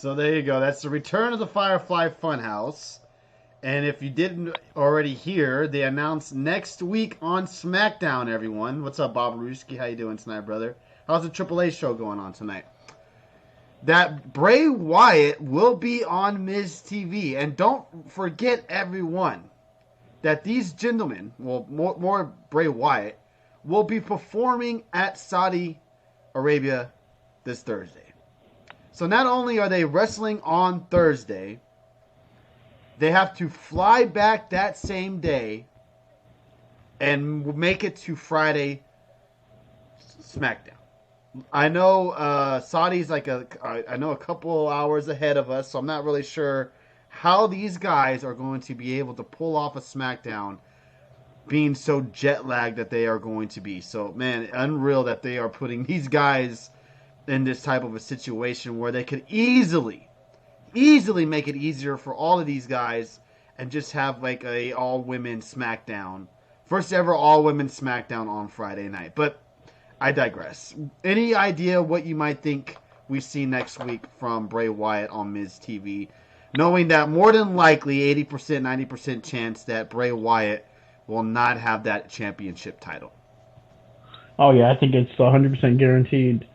So there you go. That's the return of the Firefly Funhouse. And if you didn't already hear, they announced next week on SmackDown, everyone. What's up, Bob Ruski? How you doing tonight, brother? How's the AAA show going on tonight? That Bray Wyatt will be on Miz TV. And don't forget, everyone, that these gentlemen, well, more Bray Wyatt, will be performing at Saudi Arabia this Thursday. So not only are they wrestling on Thursday, they have to fly back that same day and make it to Friday SmackDown. I know Saudi's I know a couple hours ahead of us, so I'm not really sure how these guys are going to be able to pull off a SmackDown being so jet lagged that they are going to be. So, man, unreal that they are putting these guys in this type of a situation where they could easily make it easier for all of these guys and just have like a all-women SmackDown. First ever all-women SmackDown on Friday night. But I digress. Any idea what you might think we see next week from Bray Wyatt on Miz TV? Knowing that more than likely 80%, 90% chance that Bray Wyatt will not have that championship title. Oh, yeah, I think it's 100% guaranteed.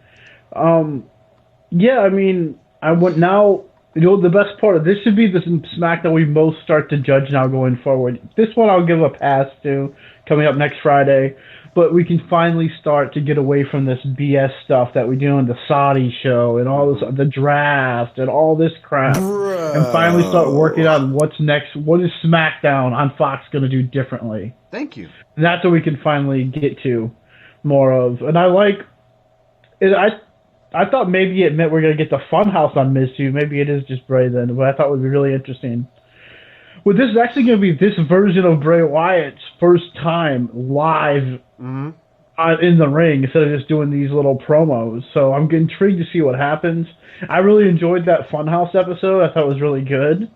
Yeah, I mean, I want now. You know, the best part of this should be the SmackDown we most start to judge now going forward. This one I'll give a pass to coming up next Friday, but we can finally start to get away from this BS stuff that we do on the Saudi show and all this, the draft and all this crap, and finally start working on what's next. What is SmackDown on Fox going to do differently? Thank you. And that's what we can finally get to more of. And I like it. I thought maybe it meant we're going to get the Funhouse on Miz too. Maybe it is just Bray then, but I thought it would be really interesting. Well, this is actually going to be this version of Bray Wyatt's first time live in the ring instead of just doing these little promos. So I'm intrigued to see what happens. I really enjoyed that Funhouse episode. I thought it was really good.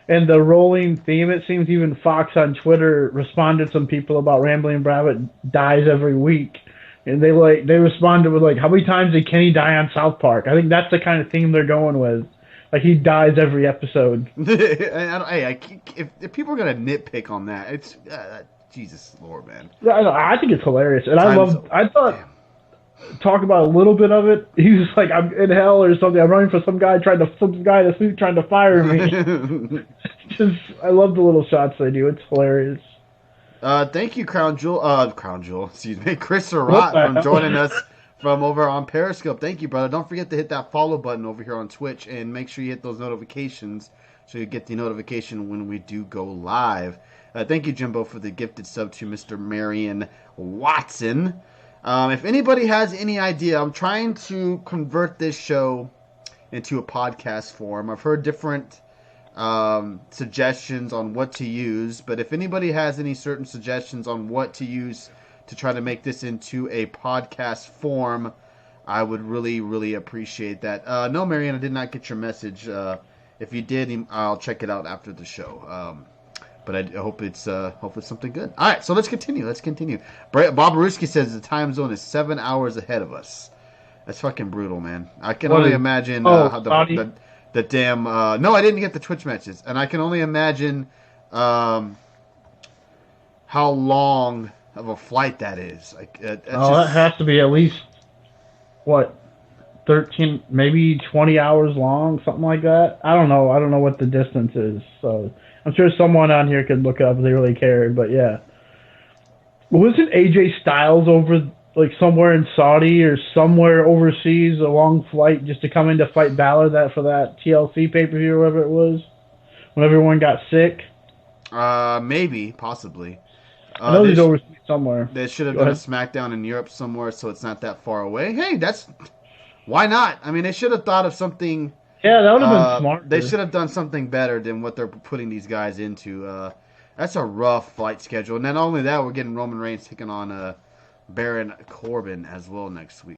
And the rolling theme, it seems even Fox on Twitter responded to some people about Rambling Rabbit dies every week. And they responded with like, how many times did Kenny die on South Park? I think that's the kind of theme they're going with. Like he dies every episode. If people are gonna nitpick on that, it's Jesus Lord, man. I think it's hilarious, and talk about a little bit of it. He was like, I'm in hell or something. I'm running for some guy in a suit trying to fire me. I love the little shots they do. It's hilarious. Thank you, Crown Jewel, excuse me, Chris Surratt from joining us from over on Periscope. Thank you, brother. Don't forget to hit that follow button over here on Twitch and make sure you hit those notifications so you get the notification when we do go live. Thank you, Jimbo, for the gifted sub to Mr. Marion Watson. If anybody has any idea, I'm trying to convert this show into a podcast form. I've heard different suggestions on what to use, but if anybody has any certain suggestions on what to use to try to make this into a podcast form, I would really, really appreciate that. No, Marianne, I did not get your message. If you did, I'll check it out after the show. But I hope it's something good. All right, so let's continue. Bob Ruski says the time zone is 7 hours ahead of us. That's fucking brutal, man. I can only imagine how the damn... no, I didn't get the Twitch matches. And I can only imagine how long of a flight that is. That has to be at least, 13, maybe 20 hours long, something like that. I don't know. I don't know what the distance is. So I'm sure someone on here could look up if they really cared. But yeah. Wasn't AJ Styles over somewhere in Saudi or somewhere overseas, a long flight just to come in to fight Balor for that TLC pay-per-view or whatever it was, when everyone got sick? Maybe, possibly. I know he's overseas somewhere. They should have done a SmackDown in Europe somewhere, so it's not that far away. Hey, why not? I mean, they should have thought of something. Yeah, that would have been smart. They should have done something better than what they're putting these guys into. That's a rough flight schedule. And not only that, we're getting Roman Reigns taking on Baron Corbin as well next week.